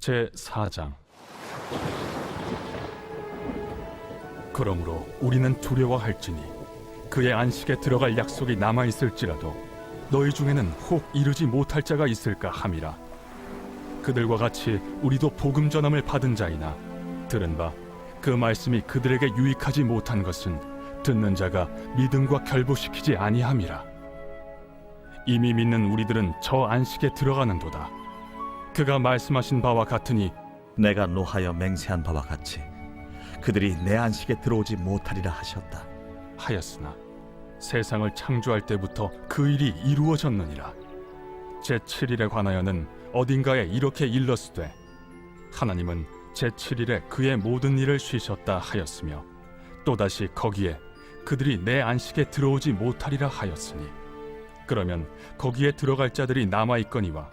제4장. 그러므로 우리는 두려워할지니 그의 안식에 들어갈 약속이 남아있을지라도 너희 중에는 혹 이르지 못할 자가 있을까 함이라. 그들과 같이 우리도 복음 전함을 받은 자이나 들은 바 그 말씀이 그들에게 유익하지 못한 것은 듣는 자가 믿음과 결부시키지 아니함이라. 이미 믿는 우리들은 저 안식에 들어가는도다. 그가 말씀하신 바와 같으니 내가 노하여 맹세한 바와 같이 그들이 내 안식에 들어오지 못하리라 하셨다. 하였으나 세상을 창조할 때부터 그 일이 이루어졌느니라. 제7일에 관하여는 어딘가에 이렇게 일렀으되 하나님은 제7일에 그의 모든 일을 쉬셨다 하였으며 또다시 거기에 그들이 내 안식에 들어오지 못하리라 하였으니 그러면 거기에 들어갈 자들이 남아있거니와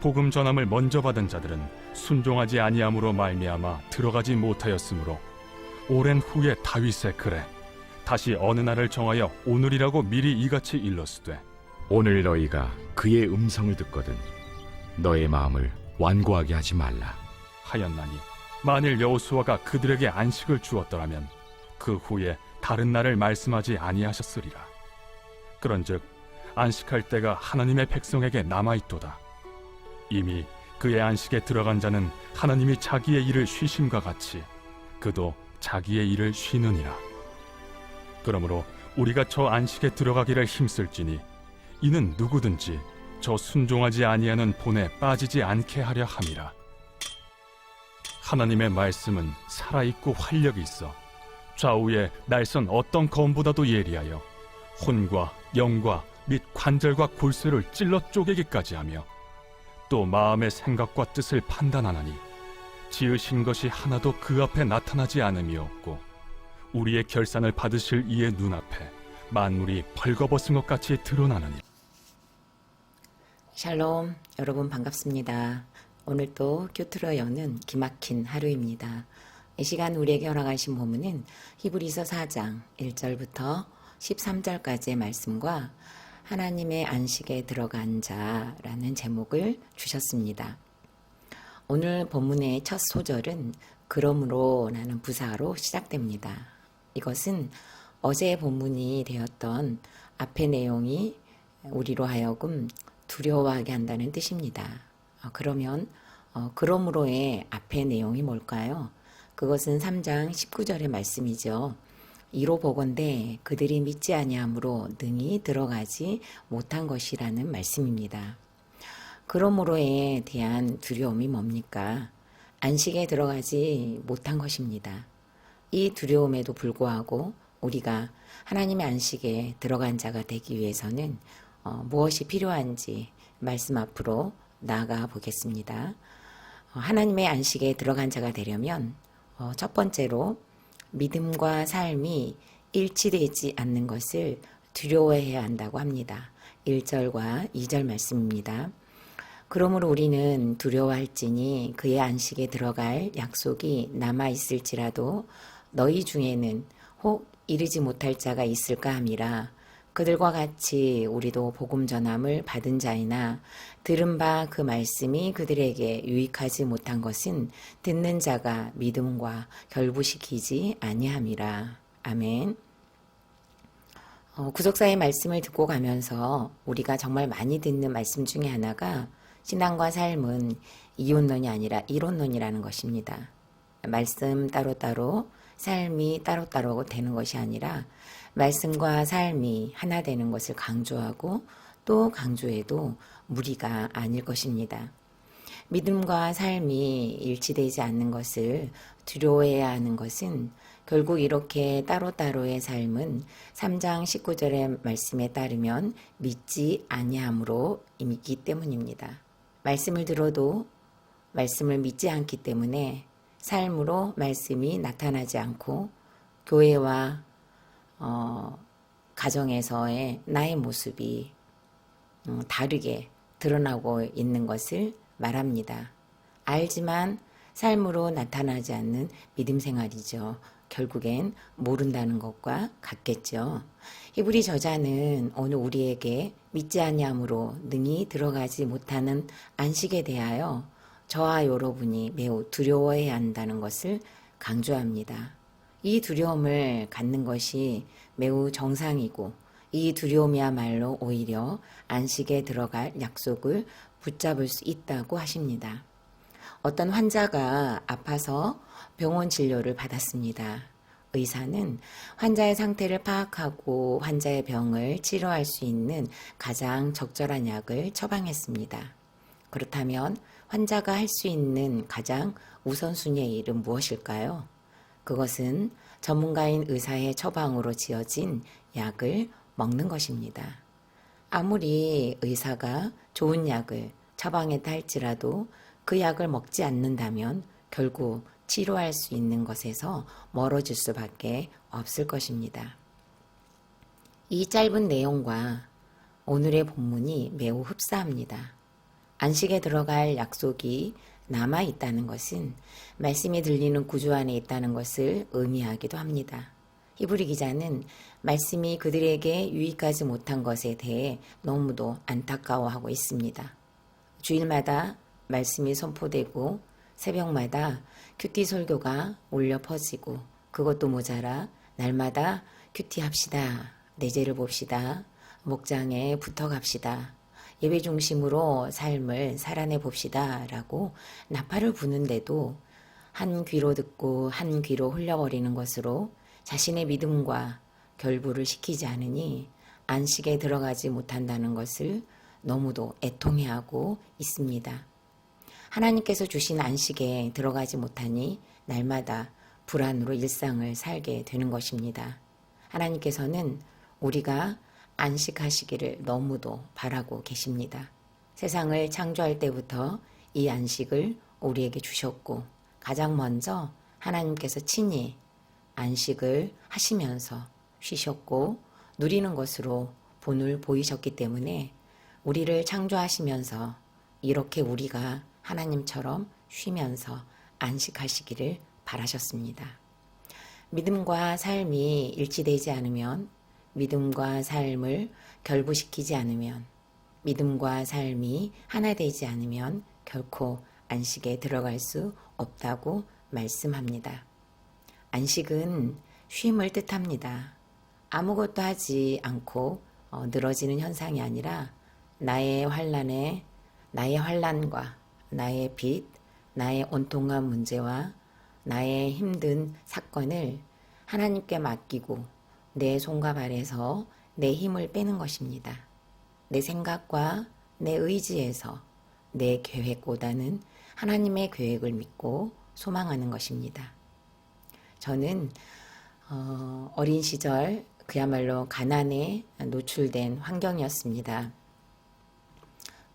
복음 전함을 먼저 받은 자들은 순종하지 아니함으로 말미암아 들어가지 못하였으므로 오랜 후에 다윗의 글에 다시 어느 날을 정하여 오늘이라고 미리 이같이 일렀으되 오늘 너희가 그의 음성을 듣거든 너의 마음을 완고하게 하지 말라. 하였나니 만일 여호수아가 그들에게 안식을 주었더라면 그 후에 다른 날을 말씀하지 아니하셨으리라. 그런즉 안식할 때가 하나님의 백성에게 남아있도다. 이미 그의 안식에 들어간 자는 하나님이 자기의 일을 쉬심과 같이 그도 자기의 일을 쉬느니라. 그러므로 우리가 저 안식에 들어가기를 힘쓸지니 이는 누구든지 저 순종하지 아니하는 본에 빠지지 않게 하려 함이라. 하나님의 말씀은 살아있고 활력이 있어 좌우에 날선 어떤 검보다도 예리하여 혼과 영과 및 관절과 골수를 찔러 쪼개기까지 하며 또 마음의 생각과 뜻을 판단하나니 지으신 것이 하나도 그 앞에 나타나지 않음이 없고 우리의 결산을 받으실 이의 눈앞에 만물이 벌거벗은 것 같이 드러나느니. 샬롬, 여러분 반갑습니다. 오늘 또 큐트로 여는 기막힌 하루입니다. 이 시간 우리에게 허락하신 본문은 히브리서 4장 1절부터 13절까지의 말씀과 하나님의 안식에 들어간 자라는 제목을 주셨습니다. 오늘 본문의 첫 소절은 그러므로 라는 부사로 시작됩니다. 이것은 어제의 본문이 되었던 앞의 내용이 우리로 하여금 두려워하게 한다는 뜻입니다. 그러면 그러므로의 앞의 내용이 뭘까요? 그것은 3장 19절의 말씀이죠. 이로 보건대 그들이 믿지 아니함으로 능히 들어가지 못한 것이라는 말씀입니다. 그러므로에 대한 두려움이 뭡니까? 안식에 들어가지 못한 것입니다. 이 두려움에도 불구하고 우리가 하나님의 안식에 들어간 자가 되기 위해서는 무엇이 필요한지 말씀 앞으로 나아가 보겠습니다. 하나님의 안식에 들어간 자가 되려면 첫 번째로 믿음과 삶이 일치되지 않는 것을 두려워해야 한다고 합니다. 1절과 2절 말씀입니다. 그러므로 우리는 두려워할지니 그의 안식에 들어갈 약속이 남아있을지라도 너희 중에는 혹 이르지 못할 자가 있을까 함이라. 그들과 같이 우리도 복음 전함을 받은 자이나 들은 바 그 말씀이 그들에게 유익하지 못한 것은 듣는 자가 믿음과 결부시키지 아니함이라. 아멘. 구속사의 말씀을 듣고 가면서 우리가 정말 많이 듣는 말씀 중에 하나가 신앙과 삶은 이혼론이 아니라 이론론이라는 것입니다. 말씀 따로따로 삶이 따로따로 되는 것이 아니라 말씀과 삶이 하나 되는 것을 강조하고 또 강조해도 무리가 아닐 것입니다. 믿음과 삶이 일치되지 않는 것을 두려워해야 하는 것은 결국 이렇게 따로따로의 삶은 3장 19절의 말씀에 따르면 믿지 아니함으로 있기 때문입니다. 말씀을 들어도 말씀을 믿지 않기 때문에 삶으로 말씀이 나타나지 않고 교회와 가정에서의 나의 모습이 다르게 드러나고 있는 것을 말합니다. 알지만 삶으로 나타나지 않는 믿음 생활이죠. 결국엔 모른다는 것과 같겠죠. 히브리 저자는 오늘 우리에게 믿지 아니함으로 능히 들어가지 못하는 안식에 대하여 저와 여러분이 매우 두려워해야 한다는 것을 강조합니다. 이 두려움을 갖는 것이 매우 정상이고 이 두려움이야말로 오히려 안식에 들어갈 약속을 붙잡을 수 있다고 하십니다. 어떤 환자가 아파서 병원 진료를 받았습니다. 의사는 환자의 상태를 파악하고 환자의 병을 치료할 수 있는 가장 적절한 약을 처방했습니다. 그렇다면 환자가 할 수 있는 가장 우선순위의 일은 무엇일까요? 그것은 전문가인 의사의 처방으로 지어진 약을 먹는 것입니다. 아무리 의사가 좋은 약을 처방했다 할지라도 그 약을 먹지 않는다면 결국 치료할 수 있는 것에서 멀어질 수밖에 없을 것입니다. 이 짧은 내용과 오늘의 본문이 매우 흡사합니다. 안식에 들어갈 약속이 남아 있다는 것은 말씀이 들리는 구조 안에 있다는 것을 의미하기도 합니다. 히브리 기자는 말씀이 그들에게 유익하지 못한 것에 대해 너무도 안타까워하고 있습니다. 주일마다 말씀이 선포되고 새벽마다 큐티 설교가 울려 퍼지고 그것도 모자라 날마다 큐티 합시다. 내재를 봅시다. 목장에 붙어 갑시다. 예배 중심으로 삶을 살아내 봅시다. 라고 나팔을 부는데도 한 귀로 듣고 한 귀로 흘려버리는 것으로 자신의 믿음과 결부를 시키지 않으니 안식에 들어가지 못한다는 것을 너무도 애통해하고 있습니다. 하나님께서 주신 안식에 들어가지 못하니 날마다 불안으로 일상을 살게 되는 것입니다. 하나님께서는 우리가 안식하시기를 너무도 바라고 계십니다. 세상을 창조할 때부터 이 안식을 우리에게 주셨고 가장 먼저 하나님께서 친히 안식을 하시면서 쉬셨고 누리는 것으로 본을 보이셨기 때문에 우리를 창조하시면서 이렇게 우리가 하나님처럼 쉬면서 안식하시기를 바라셨습니다. 믿음과 삶이 일치되지 않으면 믿음과 삶을 결부시키지 않으면 믿음과 삶이 하나 되지 않으면 결코 안식에 들어갈 수 없다고 말씀합니다. 안식은 쉼을 뜻합니다. 아무것도 하지 않고 늘어지는 현상이 아니라 나의 환난과 나의 빚, 나의 온통한 문제와 나의 힘든 사건을 하나님께 맡기고 내 손과 발에서 내 힘을 빼는 것입니다. 내 생각과 내 의지에서 내 계획보다는 하나님의 계획을 믿고 소망하는 것입니다. 저는 어린 시절 그야말로 가난에 노출된 환경이었습니다.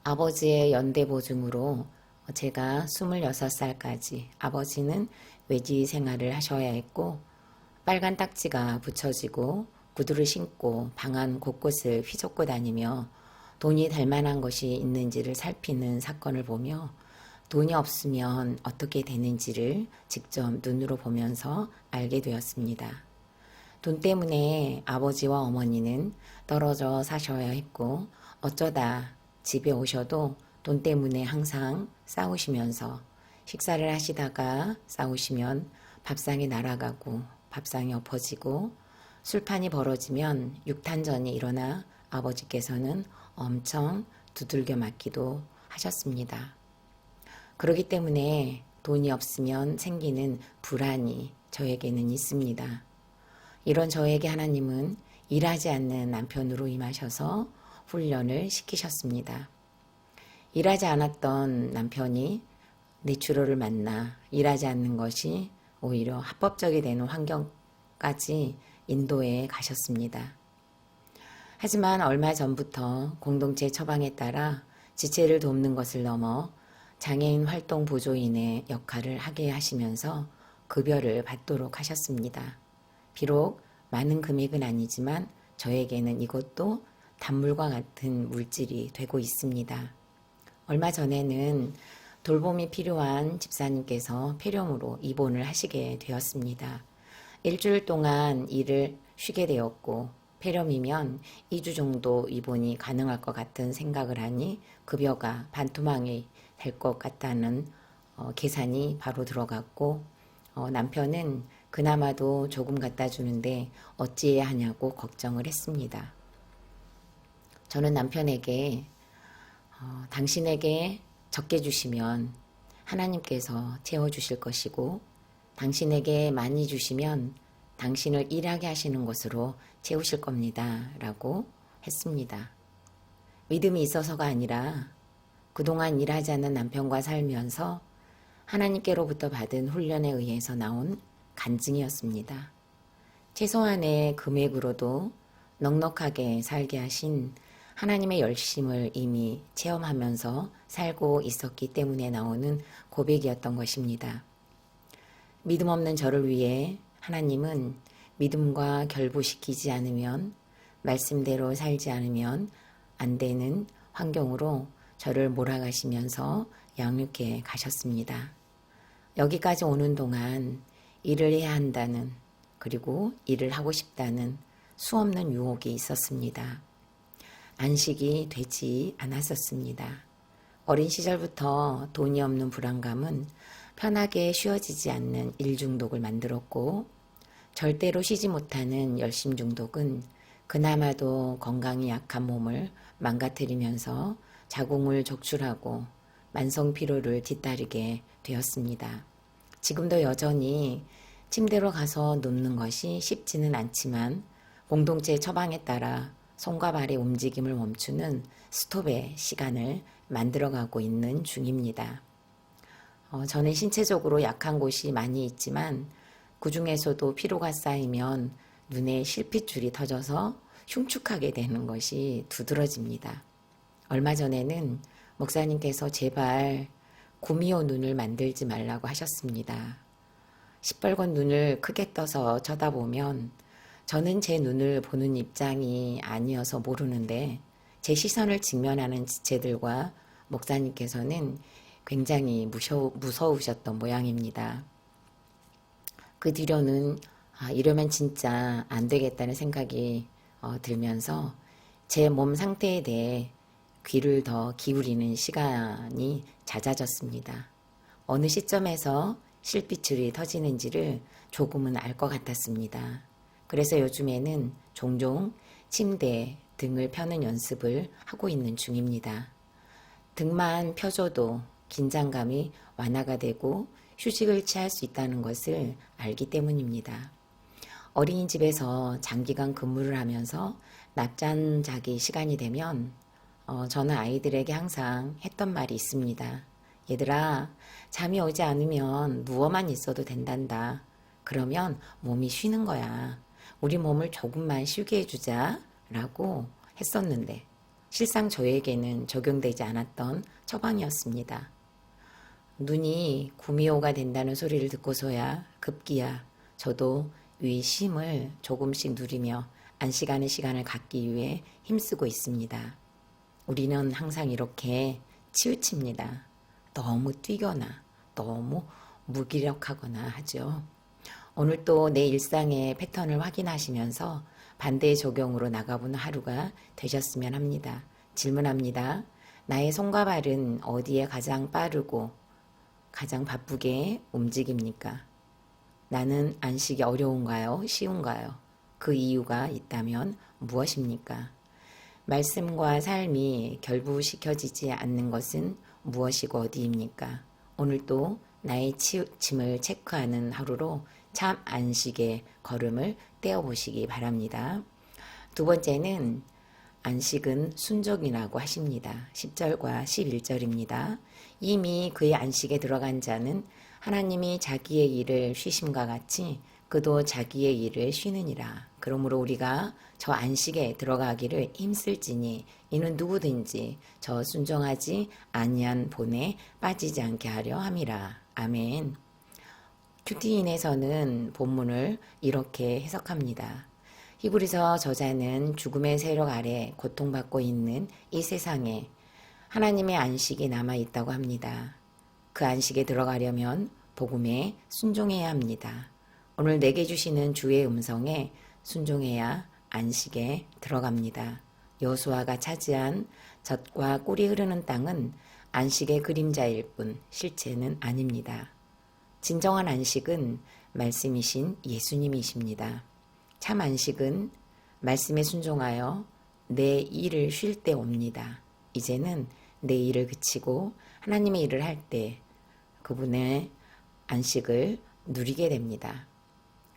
아버지의 연대보증으로 제가 26살까지 아버지는 외지 생활을 하셔야 했고 빨간 딱지가 붙여지고 구두를 신고 방 안 곳곳을 휘젓고 다니며 돈이 될 만한 것이 있는지를 살피는 사건을 보며 돈이 없으면 어떻게 되는지를 직접 눈으로 보면서 알게 되었습니다. 돈 때문에 아버지와 어머니는 떨어져 사셔야 했고 어쩌다 집에 오셔도 돈 때문에 항상 싸우시면서 식사를 하시다가 싸우시면 밥상이 날아가고 밥상이 엎어지고 술판이 벌어지면 육탄전이 일어나 아버지께서는 엄청 두들겨 맞기도 하셨습니다. 그렇기 때문에 돈이 없으면 생기는 불안이 저에게는 있습니다. 이런 저에게 하나님은 일하지 않는 남편으로 임하셔서 훈련을 시키셨습니다. 일하지 않았던 남편이 내추럴을 만나 일하지 않는 것이 오히려 합법적이 되는 환경까지 인도에 가셨습니다. 하지만 얼마 전부터 공동체 처방에 따라 지체를 돕는 것을 넘어 장애인 활동 보조인의 역할을 하게 하시면서 급여를 받도록 하셨습니다. 비록 많은 금액은 아니지만 저에게는 이것도 단물과 같은 물질이 되고 있습니다. 얼마 전에는 돌봄이 필요한 집사님께서 폐렴으로 입원을 하시게 되었습니다. 일주일 동안 일을 쉬게 되었고 폐렴이면 2주 정도 입원이 가능할 것 같은 생각을 하니 급여가 반토막이 될 것 같다는 계산이 바로 들어갔고 남편은 그나마도 조금 갖다 주는데 어찌해야 하냐고 걱정을 했습니다. 저는 남편에게 당신에게 적게 주시면 하나님께서 채워주실 것이고 당신에게 많이 주시면 당신을 일하게 하시는 것으로 채우실 겁니다. 라고 했습니다. 믿음이 있어서가 아니라 그동안 일하지 않는 남편과 살면서 하나님께로부터 받은 훈련에 의해서 나온 간증이었습니다. 최소한의 금액으로도 넉넉하게 살게 하신 하나님의 열심을 이미 체험하면서 살고 있었기 때문에 나오는 고백이었던 것입니다. 믿음 없는 저를 위해 하나님은 믿음과 결부시키지 않으면, 말씀대로 살지 않으면 안 되는 환경으로 저를 몰아가시면서 양육해 가셨습니다. 여기까지 오는 동안 일을 해야 한다는, 그리고 일을 하고 싶다는 수없는 유혹이 있었습니다. 안식이 되지 않았었습니다. 어린 시절부터 돈이 없는 불안감은 편하게 쉬어지지 않는 일 중독을 만들었고, 절대로 쉬지 못하는 열심 중독은 그나마도 건강이 약한 몸을 망가뜨리면서 자궁을 적출하고 만성 피로를 뒤따르게 되었습니다. 지금도 여전히 침대로 가서 눕는 것이 쉽지는 않지만 공동체 처방에 따라 손과 발의 움직임을 멈추는 스톱의 시간을 만들어가고 있는 중입니다. 저는 신체적으로 약한 곳이 많이 있지만 그 중에서도 피로가 쌓이면 눈에 실핏줄이 터져서 흉측하게 되는 것이 두드러집니다. 얼마 전에는 목사님께서 제발 구미호 눈을 만들지 말라고 하셨습니다. 시뻘건 눈을 크게 떠서 쳐다보면 저는 제 눈을 보는 입장이 아니어서 모르는데 제 시선을 직면하는 지체들과 목사님께서는 굉장히 무서우셨던 모양입니다. 그 뒤로는 이러면 진짜 안 되겠다는 생각이 들면서 제 몸 상태에 대해 귀를 더 기울이는 시간이 잦아졌습니다. 어느 시점에서 실핏줄이 터지는지를 조금은 알 것 같았습니다. 그래서 요즘에는 종종 침대 등을 펴는 연습을 하고 있는 중입니다. 등만 펴줘도 긴장감이 완화가 되고 휴식을 취할 수 있다는 것을 알기 때문입니다. 어린이집에서 장기간 근무를 하면서 낮잠 자기 시간이 되면 저는 아이들에게 항상 했던 말이 있습니다. 얘들아, 잠이 오지 않으면 누워만 있어도 된단다. 그러면 몸이 쉬는 거야. 우리 몸을 조금만 쉬게 해주자 라고 했었는데 실상 저에게는 적용되지 않았던 처방이었습니다. 눈이 구미호가 된다는 소리를 듣고서야 급기야 저도 위 쉼을 조금씩 누리며 안식하는 시간을 갖기 위해 힘쓰고 있습니다. 우리는 항상 이렇게 치우칩니다. 너무 뛰거나 너무 무기력하거나 하죠. 오늘 또 내 일상의 패턴을 확인하시면서 반대의 적용으로 나가보는 하루가 되셨으면 합니다. 질문합니다. 나의 손과 발은 어디에 가장 빠르고 가장 바쁘게 움직입니까? 나는 안식이 어려운가요? 쉬운가요? 그 이유가 있다면 무엇입니까? 말씀과 삶이 결부시켜지지 않는 것은 무엇이고 어디입니까? 오늘도 나의 치우침을 체크하는 하루로 참 안식의 걸음을 떼어보시기 바랍니다. 두 번째는 안식은 순종이라고 하십니다. 10절과 11절입니다. 이미 그의 안식에 들어간 자는 하나님이 자기의 일을 쉬심과 같이 그도 자기의 일을 쉬느니라. 그러므로 우리가 저 안식에 들어가기를 힘쓸지니 이는 누구든지 저 순종하지 아니한 본에 빠지지 않게 하려 함이라. 아멘. 큐티인에서는 본문을 이렇게 해석합니다. 히브리서 저자는 죽음의 세력 아래 고통받고 있는 이 세상에 하나님의 안식이 남아있다고 합니다. 그 안식에 들어가려면 복음에 순종해야 합니다. 오늘 내게 주시는 주의 음성에 순종해야 안식에 들어갑니다. 여호수아가 차지한 젖과 꿀이 흐르는 땅은 안식의 그림자일 뿐 실체는 아닙니다. 진정한 안식은 말씀이신 예수님이십니다. 참 안식은 말씀에 순종하여 내 일을 쉴 때 옵니다. 이제는 내 일을 그치고 하나님의 일을 할 때 그분의 안식을 누리게 됩니다.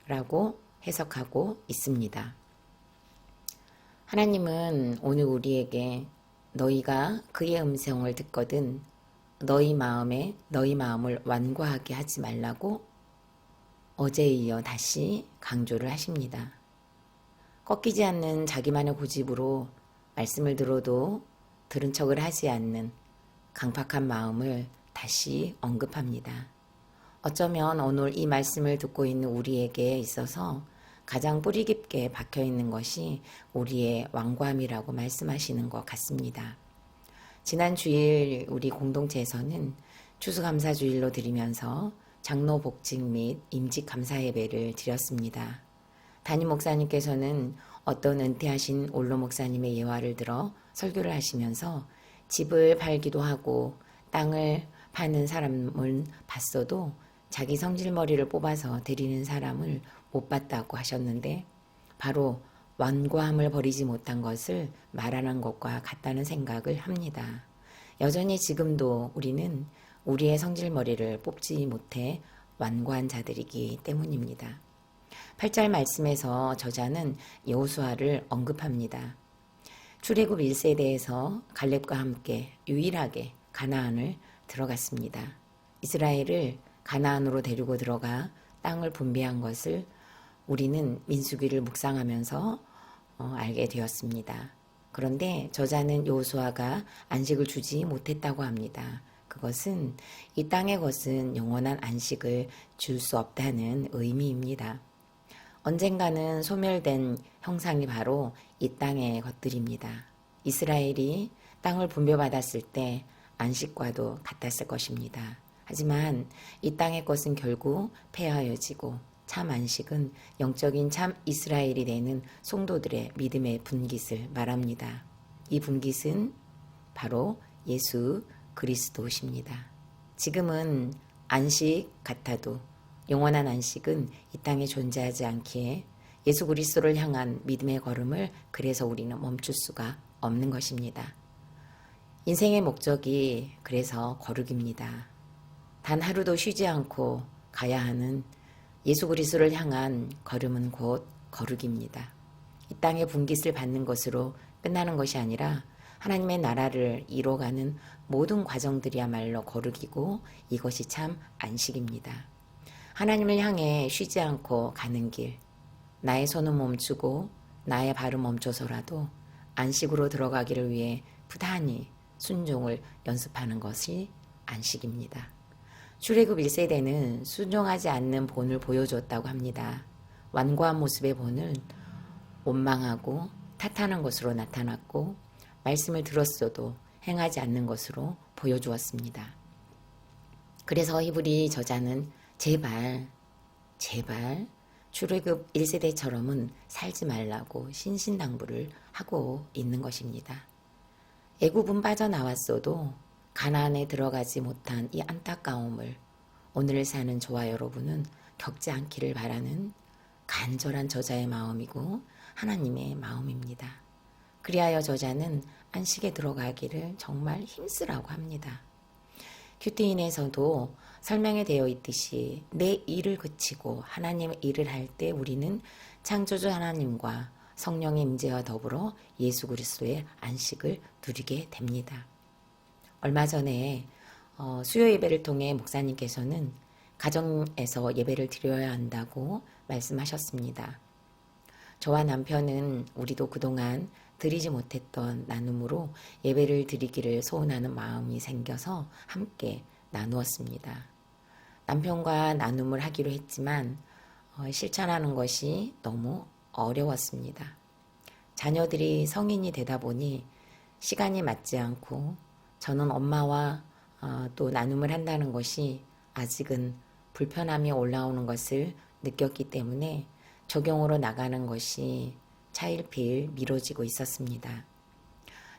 라고 해석하고 있습니다. 하나님은 오늘 우리에게 너희가 그의 음성을 듣거든 너희 마음을 완고하게 하지 말라고 어제에 이어 다시 강조를 하십니다. 꺾이지 않는 자기만의 고집으로 말씀을 들어도 들은 척을 하지 않는 강팍한 마음을 다시 언급합니다. 어쩌면 오늘 이 말씀을 듣고 있는 우리에게 있어서 가장 뿌리 깊게 박혀 있는 것이 우리의 완고함이라고 말씀하시는 것 같습니다. 지난 주일 우리 공동체에서는 추수감사주일로 드리면서 장로 복직 및 임직 감사 예배를 드렸습니다. 담임 목사님께서는 어떤 은퇴하신 올로 목사님의 예화를 들어 설교를 하시면서 집을 팔기도 하고 땅을 파는 사람은 봤어도 자기 성질머리를 뽑아서 드리는 사람을 못 봤다고 하셨는데 바로 완고함을 버리지 못한 것을 말하는 것과 같다는 생각을 합니다. 여전히 지금도 우리는 우리의 성질머리를 뽑지 못해 완고한 자들이기 때문입니다. 8절 말씀에서 저자는 여호수아를 언급합니다. 출애굽 1세대에서 갈렙과 함께 유일하게 가나안을 들어갔습니다. 이스라엘을 가나안으로 데리고 들어가 땅을 분배한 것을 우리는 민수기를 묵상하면서 알게 되었습니다. 그런데 저자는 여호수아가 안식을 주지 못했다고 합니다. 그것은 이 땅의 것은 영원한 안식을 줄 수 없다는 의미입니다. 언젠가는 소멸된 형상이 바로 이 땅의 것들입니다. 이스라엘이 땅을 분배받았을 때 안식과도 같았을 것입니다. 하지만 이 땅의 것은 결국 폐하여지고 참 안식은 영적인 참 이스라엘이 되는 성도들의 믿음의 분깃을 말합니다. 이 분깃은 바로 예수 그리스도십니다. 지금은 안식 같아도 영원한 안식은 이 땅에 존재하지 않기에 예수 그리스도를 향한 믿음의 걸음을 그래서 우리는 멈출 수가 없는 것입니다. 인생의 목적이 그래서 거룩입니다. 단 하루도 쉬지 않고 가야 하는 예수 그리스도를 향한 걸음은 곧 거룩입니다. 이 땅의 분깃을 받는 것으로 끝나는 것이 아니라 하나님의 나라를 이뤄가는 모든 과정들이야말로 거룩이고 이것이 참 안식입니다. 하나님을 향해 쉬지 않고 가는 길, 나의 손은 멈추고 나의 발은 멈춰서라도 안식으로 들어가기를 위해 부단히 순종을 연습하는 것이 안식입니다. 출애굽 1세대는 순종하지 않는 본을 보여줬다고 합니다. 완고한 모습의 본은 원망하고 탓하는 것으로 나타났고 말씀을 들었어도 행하지 않는 것으로 보여주었습니다. 그래서 히브리 저자는 제발 출애굽 1세대처럼은 살지 말라고 신신당부를 하고 있는 것입니다. 애굽은 빠져나왔어도 가나안에 들어가지 못한 이 안타까움을 오늘 사는 저와 여러분은 겪지 않기를 바라는 간절한 저자의 마음이고 하나님의 마음입니다. 그리하여 저자는 안식에 들어가기를 정말 힘쓰라고 합니다. 큐티인에서도 설명이 되어 있듯이 내 일을 그치고 하나님의 일을 할 때 우리는 창조주 하나님과 성령의 임재와 더불어 예수 그리스도의 안식을 누리게 됩니다. 얼마 전에 수요 예배를 통해 목사님께서는 가정에서 예배를 드려야 한다고 말씀하셨습니다. 저와 남편은 우리도 그동안 드리지 못했던 나눔으로 예배를 드리기를 소원하는 마음이 생겨서 함께 나누었습니다. 남편과 나눔을 하기로 했지만 실천하는 것이 너무 어려웠습니다. 자녀들이 성인이 되다 보니 시간이 맞지 않고 저는 엄마와 또 나눔을 한다는 것이 아직은 불편함이 올라오는 것을 느꼈기 때문에 적용으로 나가는 것이 차일피일 미뤄지고 있었습니다.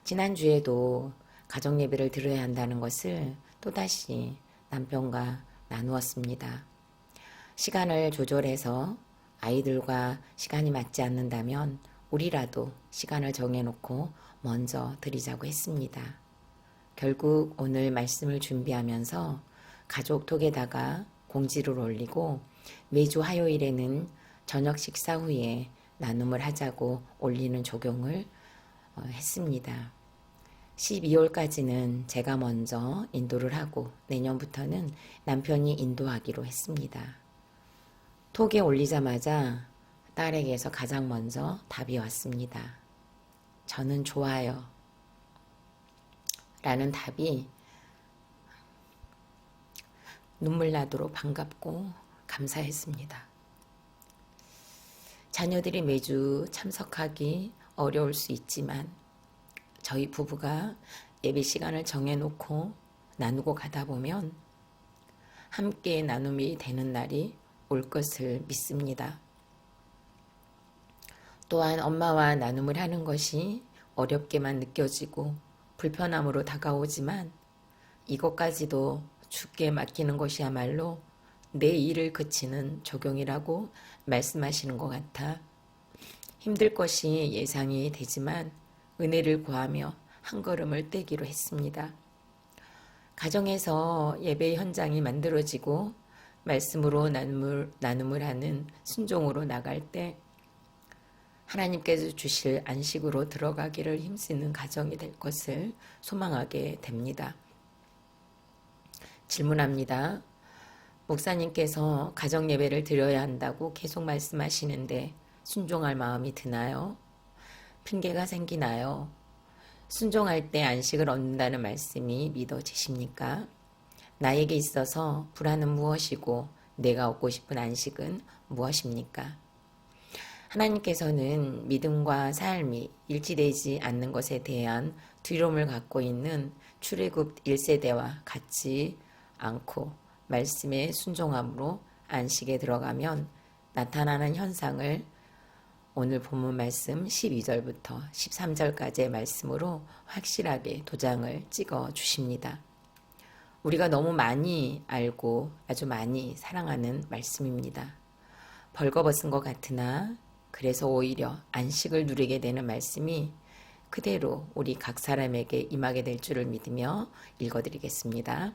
지난주에도 가정 예배를 드려야 한다는 것을 또다시 남편과 나누었습니다. 시간을 조절해서 아이들과 시간이 맞지 않는다면 우리라도 시간을 정해놓고 먼저 드리자고 했습니다. 결국 오늘 말씀을 준비하면서 가족톡에다가 공지를 올리고 매주 화요일에는 저녁 식사 후에 나눔을 하자고 올리는 적용을 했습니다. 12월까지는 제가 먼저 인도를 하고 내년부터는 남편이 인도하기로 했습니다. 톡에 올리자마자 딸에게서 가장 먼저 답이 왔습니다. 저는 좋아요. 라는 답이 눈물 나도록 반갑고 감사했습니다. 자녀들이 매주 참석하기 어려울 수 있지만 저희 부부가 예배 시간을 정해놓고 나누고 가다 보면 함께 나눔이 되는 날이 올 것을 믿습니다. 또한 엄마와 나눔을 하는 것이 어렵게만 느껴지고 불편함으로 다가오지만 이것까지도 주께 맡기는 것이야말로 내 일을 그치는 적용이라고 말씀하시는 것 같아 힘들 것이 예상이 되지만 은혜를 구하며 한 걸음을 떼기로 했습니다. 가정에서 예배 현장이 만들어지고 말씀으로 나눔을 하는 순종으로 나갈 때 하나님께서 주실 안식으로 들어가기를 힘쓰는 가정이 될 것을 소망하게 됩니다. 질문합니다. 목사님께서 가정 예배를 드려야 한다고 계속 말씀하시는데 순종할 마음이 드나요? 핑계가 생기나요? 순종할 때 안식을 얻는다는 말씀이 믿어지십니까? 나에게 있어서 불안은 무엇이고 내가 얻고 싶은 안식은 무엇입니까? 하나님께서는 믿음과 삶이 일치되지 않는 것에 대한 두려움을 갖고 있는 출애굽 1세대와 같지 않고 말씀에 순종함으로 안식에 들어가면 나타나는 현상을 오늘 본문 말씀 12절부터 13절까지의 말씀으로 확실하게 도장을 찍어 주십니다. 우리가 너무 많이 알고 아주 많이 사랑하는 말씀입니다. 벌거벗은 것 같으나 그래서 오히려 안식을 누리게 되는 말씀이 그대로 우리 각 사람에게 임하게 될 줄을 믿으며 읽어드리겠습니다.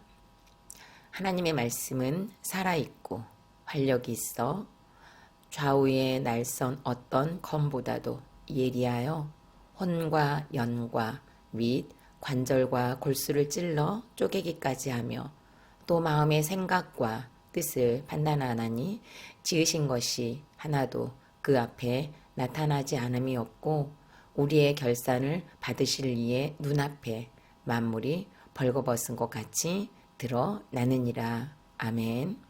하나님의 말씀은 살아있고 활력이 있어 좌우의 날선 어떤 검보다도 예리하여 혼과 연과 및 관절과 골수를 찔러 쪼개기까지 하며 또 마음의 생각과 뜻을 판단하나니 지으신 것이 하나도 그 앞에 나타나지 않음이 없고 우리의 결산을 받으실 이의 눈앞에 만물이 벌거벗은 것 같이 드러나느니라. 아멘.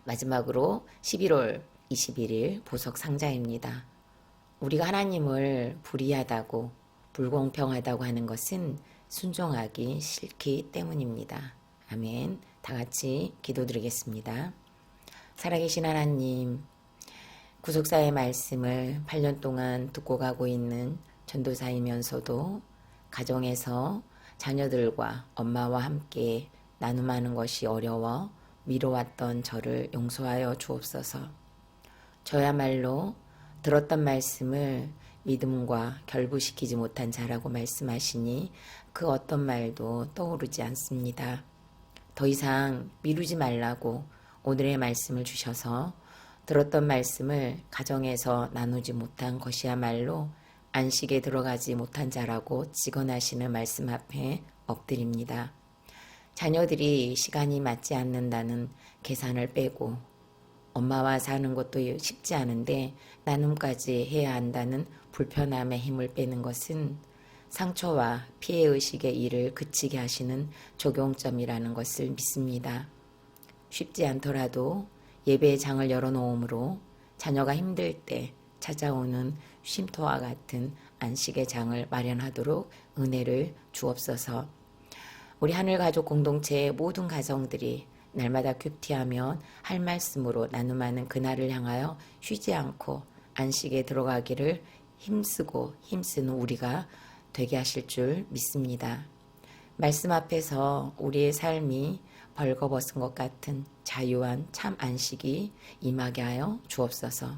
마지막으로 11월 21일 보석 상자입니다. 우리가 하나님을 불의하다고 불공평하다고 하는 것은 순종하기 싫기 때문입니다. 아멘. 다 같이 기도드리겠습니다. 살아계신 하나님, 구속사의 말씀을 8년 동안 듣고 가고 있는 전도사이면서도 가정에서 자녀들과 엄마와 함께 나눔하는 것이 어려워 미뤄왔던 저를 용서하여 주옵소서. 저야말로 들었던 말씀을 믿음과 결부시키지 못한 자라고 말씀하시니 그 어떤 말도 떠오르지 않습니다. 더 이상 미루지 말라고 오늘의 말씀을 주셔서 들었던 말씀을 가정에서 나누지 못한 것이야말로 안식에 들어가지 못한 자라고 직언하시는 말씀 앞에 엎드립니다. 자녀들이 시간이 맞지 않는다는 계산을 빼고 엄마와 사는 것도 쉽지 않은데 나눔까지 해야 한다는 불편함에 힘을 빼는 것은 상처와 피해의식의 일을 그치게 하시는 적용점이라는 것을 믿습니다. 쉽지 않더라도 예배의 장을 열어놓음으로 자녀가 힘들 때 찾아오는 쉼터와 같은 안식의 장을 마련하도록 은혜를 주옵소서. 우리 하늘가족 공동체의 모든 가정들이 날마다 큐티하면 할 말씀으로 나눔하는 그날을 향하여 쉬지 않고 안식에 들어가기를 힘쓰고 힘쓰는 우리가 되게 하실 줄 믿습니다. 말씀 앞에서 우리의 삶이 벌거벗은 것 같은 자유한 참 안식이 임하게 하여 주옵소서.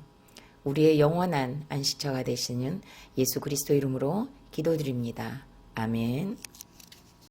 우리의 영원한 안식처가 되시는 예수 그리스도 이름으로 기도드립니다. 아멘.